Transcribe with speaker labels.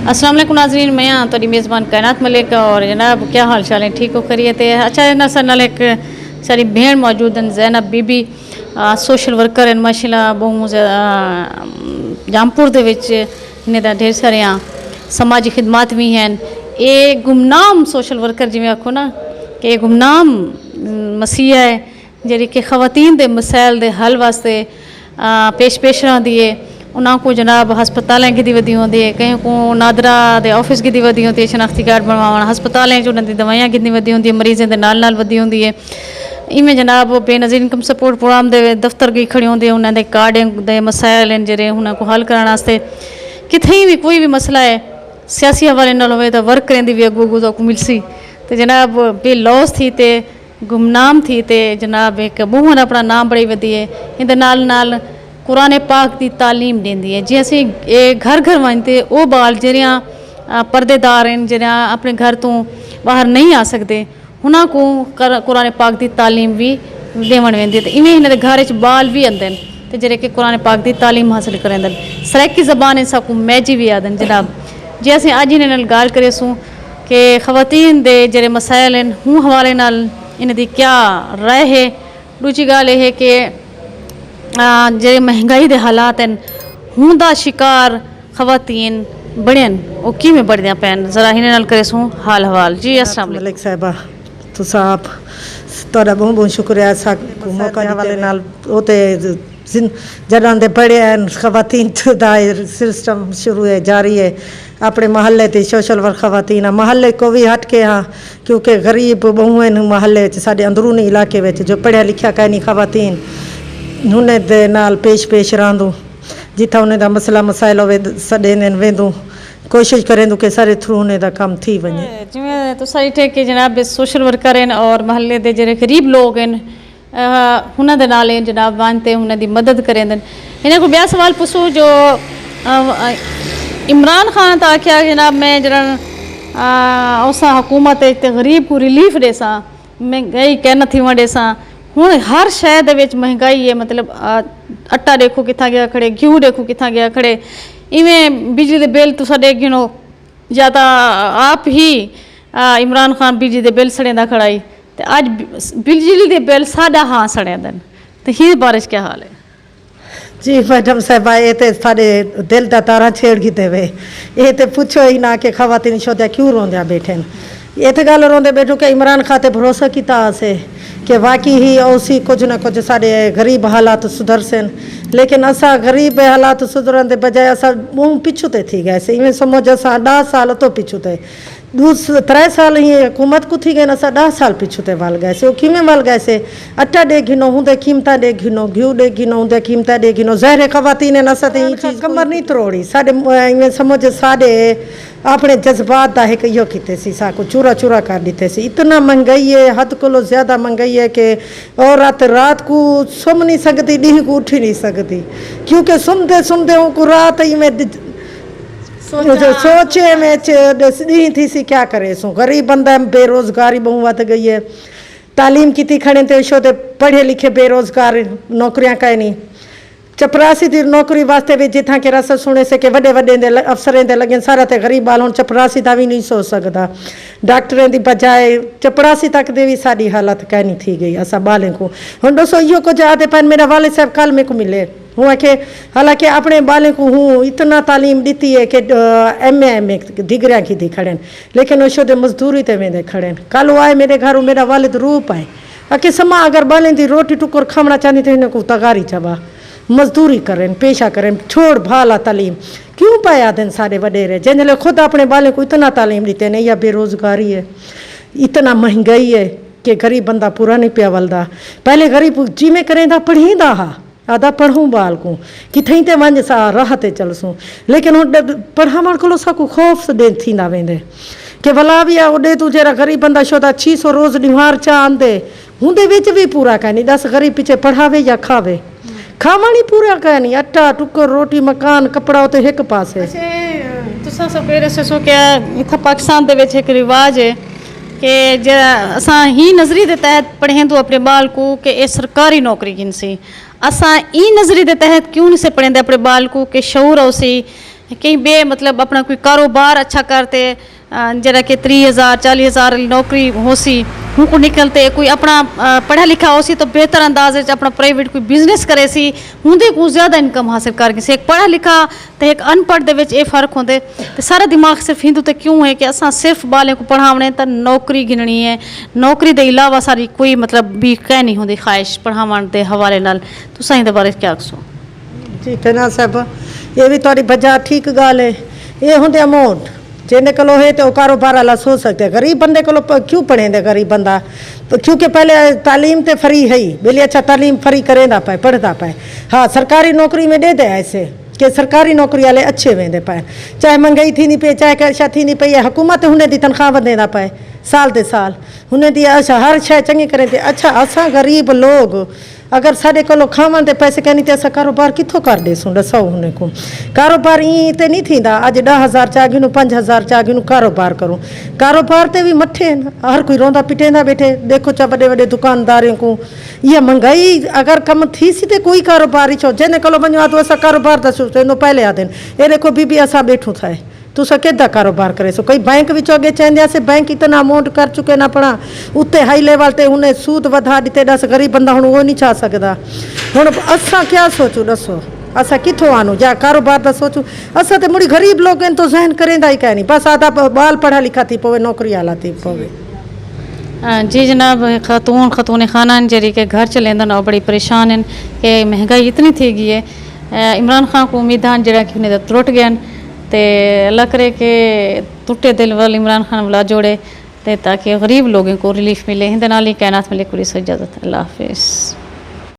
Speaker 1: अस्सलाम वालेकुम नाज़रीन, मैं हाँ तुहाडी मेज़बान कायनात मलिक और जनाब क्या हाल चाल है, ठीक हो करिए। अच्छा इन्हां सारे नाल एक सारी भेण मौजूद हैं ज़ैनब बीबी, सोशल वर्कर हैं माशाल्लाह बहुत जामपुर दे विच इन्हें दा ढेर सारे समाजी खिदमात भी हैं। ये गुमनाम सोशल वर्कर जिवें आखो ना कि गुमनाम मसीहा है जिहड़ी कि खवातीन दे मसैल दे हल वास्ते पेश रही है। उन्होंने जनाब हस्पतालें गिदी वधी होती है, कहीं को नादरा दे ऑफिस गिदी वधी होती है, शनाख्ती कार्ड बनवाना हस्पतालें उन्होंने दवाइयाँ गिदी वधी होती है, मरीज़ों के नाल वधी होती है। इवें जनाब बेनज़ीर इनकम सपोर्ट प्रोग्राम के दफ्तर गई खड़ी होंगी, उन्होंने कार्ड के मसाइल हैं जो उन्होंने हल करने कितें भी कोई भी मसला है सियासी हवाले नाल होवे तो वर्क करें भी अगू अगू तो मिलसी। तो जनाब बे लॉस थी तो गुमनाम थी तो जनाब एक बहून अपना नाम बड़ी वधी है। इन नाल कुरान पाक की तालीम देंदी है। जी असी घर घर वनते वो बाल जरिया पर्देदार हैं जरिया अपने घर तो बाहर नहीं आ सकते, उन्होंने को कुरान पाक की तालीम भी देवन वेंदी है। तो इवें इन्हें घर बाल भी आते हैं तो जेह्ड़े कि कुरान पाक की तालीम हासिल करेंदे। सराइकी ज़बान है सबको मैजी भी आदन जनाब। जी असीं अज इन्हें नाल गल करेसूँ कि खवातीन दे जेह्ड़े मसाइल हैं हूँ हवाले नाल इन्हां दी क्या राय है। दूजी गल यह है कि जे महंगाई के हालात हैं हूँ दा शिकार खवातीन बड़न वो किमें बढ़दियां पैन, जरा इन्हें नाल करे सूँ हाल हवाल। जी अस्सलाम
Speaker 2: मलिक साहिबा तो साहब तुहाडा बहुत बहुत शुक्रिया साकू मौका हवाले नाल ओते जड़ां दे बड़े हैं खवातीन दा सिस्टम शुरू है जारी है अपने महल्ले ते सोशल वर्क खवातीन महल्ले को भी हट के हाँ क्योंकि गरीब बहु हैं महल्ले साडे अंदरूनी इलाके में जो पढ़िया लिखिया कहीं नहीं खवातीन उन्हें दे नाल पेश रहंदू जिथा उन्हें दा मसला मसाइल होवे सॾे वेंदू कोशिश करें कि सारे थ्रू उन्हें दा कम थी वने।
Speaker 1: जिवें तुसां ॾिठे कि जनाब सोशल वर्कर हैं और महल्ले दे जेह्ड़े गरीब लोग हैं उन्हां दे नाल जनाब वनते उन्हां दी मदद करेंदे। इन्हें को ॿिया सवाल पुछो जो इमरान खान तो आख्या जनाब मैं जरा उस हुकूमत गरीब को रिलीफ ॾेसां, महंगाई कै नथी वॾेसां। हूँ हर शहर दे विच महंगाई है, मतलब आटा देखो कितना गया खड़े, घ्यू देखो कितना गया खड़े, इवें बिजली के बिल तुसा देख गिनो या तो आप ही इमरान खान बिजली के बिल सड़ेंदा खड़ाई तो अज बिजली के बिल साडा हाँ सड़े दिन। तो ही बारिश क्या हाल है?
Speaker 2: जी मैडम साहबा ये तो साढ़े दिल का तारा छेड़ गिते वे ये तो पूछो ही ना कि खवातीन शोदिया क्यों रोंदिया बैठे ये तो गल रोंदे बैठो कि इमरान खान ते भरोसा किता से कि वाकई ही उसी कुछ ना कुछ साढ़े गरीब हालात सुधर सन, लेकिन असा गरीब हालात सुधरन के बजाय असा मुँह पिछू ते थी गए से। इवें समझ असा 10 साल तो पिछू ते 3 साल ही हुकूमत को थी गए असा 10 साल पिछू ते वल गए से। वो किमें वल गए से आटा डे घिनो होंदे कीमता डे घिनो, घ्यू डे घिनो होंदे कीमता डे घिनो। ज़ाहिर खवातीन ने असा ये चीज़ कमर नहीं तरोड़ी साढ़े इवें समझ साढ़े अपने जज्बात का एक यो किते सी साकू चूरा चूरा कर दिते सी। इतना महंगाई है, हद को ज़्यादा महंगाई है कि औरत रात को सुम नहीं सकती, डी को उठ ही नहीं सकती क्योंकि सुनते सुनते उनको रात ही में सोचे में डी थी सी क्या करे सो। गरीब बंदा बेरोजगारी बहुत वध गई है, तालीम की खड़े तो शो ते पढ़े लिखे बेरोजगार नौकरियां कहीं नहीं। चपरासी की नौकरी वास्ते भी जिथा के रस सुने से कि वड्डे वड्डे अफसरें दे लगे सारा तो गरीब बाल हूँ चपरासी का भी नहीं सोच सकता। डॉक्टरें की बजाय चपरासी तक दे भी साड़ी हालत कहनी थी गई असा बालें को। हम दसो इो कुछ आते पर मेरा वाले साहब कल में को मिले हूँ आखे हालांकि अपने बालें को हूँ इतना तालीम दी है कि MA डिग्रियाँ की खड़े लेकिन उस मजदूरी ते वेंदे खड़े। कल वो आए मेरे घर मेरा वालिद रूप आए आके समा अगर बालें की रोटी टुकर खावना चाहती तो इन्हें को तगारी चबा मजदूरी करें पेशा करें छोड़ भाला तालीम क्यों पाया दिन सारे वडेरे जिन खुद अपने बाले को इतना तालीम देते नहीं या बेरोजगारी है, इतना महंगाई है कि गरीब बंदा पूरा नहीं पिया वलदा। पहले गरीब जिमें करें पढ़ींदा हा आदा पढ़ूँ बाल को कितें ते वंज सा राह ते चलसूँ, लेकिन हुण पढ़ावण को साकू खौफ दे थी ना वेंदे कि भला भी ओडे तू जरा गरीब बंदा शोदा 600 रोज़ ॾिहार चा आंदे हुंदे विच भी पूरा कहनी दस गरीब पीछे पढ़ावे या खावे खावणी पूरा कहनी आटा टुकर रोटी मकान कपड़ा उते एक पासे।
Speaker 1: तुसां सब कह रहे सो क्या इतना पाकिस्तान दे विच एक रिवाज है कि असां ही नज़री के तहत पढ़ें तो अपने बाल को कि ये सरकारी नौकरी गिन सी। असां ई नज़री के तहत क्यों नहीं से पढ़ेंदे अपने बाल को कि शऊर हो सी कहीं बे मतलब अपना कोई कारोबार अच्छा करते जरा कि 30,000 40,000 नौकरी होसी हूँ को निकलते कोई अपना पढ़ा लिखा होसी तो बेहतर अंदाजे अपना प्राइवेट कोई बिजनेस करे सी होंदे को ज़्यादा इनकम हासिल कर से एक पढ़ा लिखा तो एक अनपढ़ दे विच फ़र्क होंदे तो सारा दिमाग सिर्फ हिंदू ते क्यों है कि असां सिर्फ बालें को पढ़ावने तो नौकरी गिननी है नौकरी दे इलावा सारी कोई मतलब भी कह नहीं होंदी ख्वाहिश पढ़ावन दे हवाले नाल तुसां इहदे बारे क्या आखो
Speaker 2: जी कहना साहब ये भी थोड़ी बजा ठीक गाल है ये होंगे अमाउंट जिन्हें को है तो कारोबार वाला सोच सकते हैं गरीब बंदे को क्यों पढ़ेंगे गरीब बंदा तो क्योंकि पहले तालीम तो फ्री है ही बोले अच्छा तालीम फ्री करेंदा पाए पढ़ता पाए हाँ सरकारी नौकरी में दे दे ऐसे कि सरकारी नौकरी वाले अच्छे वेंदे पाए चाहे महंगाई थी नहीं पे चाहे कैसा थी नहीं पई हुकूमत हुन दी तनख्वाह वधेंदा पाए साल ते साल हुन दी अच्छा हर शइ चंगी करे थी अच्छा असां गरीब लोग अगर साढ़े को खावन ते पैसे कहनी ते असां कारोबार किथों कर ॾेसूं ॾसो हुन को कारोबार ईअं ते नहीं थींदा अॼु 10,000 चा गिनूं 5,000 चा गिनूं कारोबार करूं कारोबार ते भी मथे आहिनि हर कोई रोंदा पिटेंदा बैठे देखो चा वॾे वॾे दुकानदारियों को इहा महंगाई अगर कम थी सी ते कोई कारोबार ही छो जंहिं कलो वञो आहे तो असां कारोबार था चवंदो पहले आदन ये देखो बीबी असां बैठूं था तुसा केदा कारोबार करे सो कोई बैंक विचो अगे चवंदा से बैंक इतना अमाउंट कर चुके ना पड़ा उत्ते हाई लेवल ते उन्हें सूद वधा दिते दस गरीब बंदा हुन वो नहीं चाह सकदा हुन असां क्या सोचूं दसो असां किथों आनू जा कारोबार दा सोचूं असां ते मुड़ी गरीब लोग तो जहन करेंदा ही कहीं बस आधा बाल पढ़ा लिखा थी पवे नौकरी वाला थी पवे
Speaker 1: जी जनाब खतून खाना जरी के घर चलेंदन और बड़ी परेशान हैं कि महंगाई इतनी थी गई है इमरान खान को उम्मीदान जरा कि उन्हें त्रुट गए ते अल्लाह करे कि टूटे दिल वाल इमरान खान वाला जोड़े ते ताकि गरीब लोगों को रिलीफ मिले हिंद नाली कायनात मलिक पुलिस इजाज़त अल्लाह हाफिज़।